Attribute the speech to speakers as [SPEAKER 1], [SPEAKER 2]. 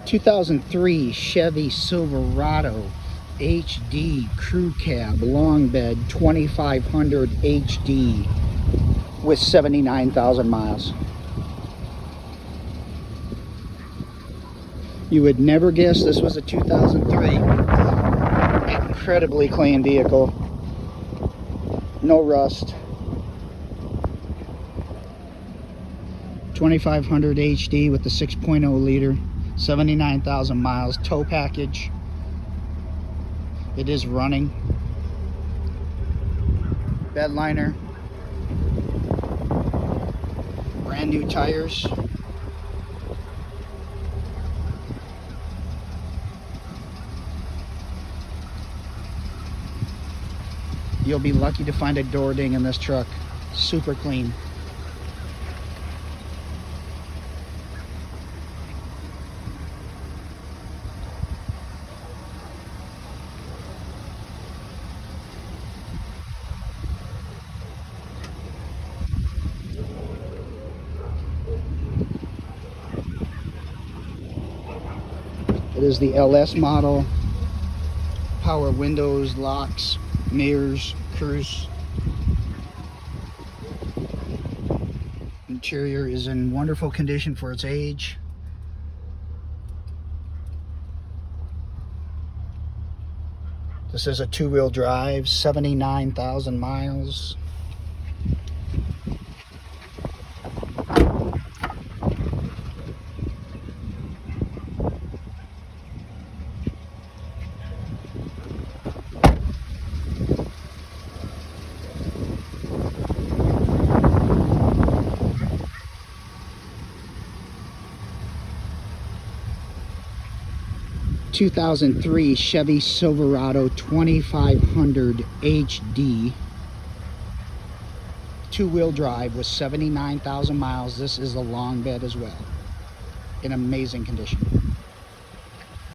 [SPEAKER 1] 2003 Chevy Silverado HD Crew Cab Long Bed 2500 HD with 79,000 miles. You would never guess this was a 2003. Incredibly clean vehicle. No rust. 2500 HD with the 6.0 liter, 79,000 miles, tow package. It is running. Bed liner. Brand new tires. You'll be lucky to find a door ding in this truck. Super clean. It is the LS model. Power windows, locks, mirrors, cruise. Interior is in wonderful condition for its age. This is a two-wheel drive, 79,000 miles. (2003) Chevy Silverado 2500 HD two-wheel drive with 79,000 miles. This is a long bed as well, in amazing condition.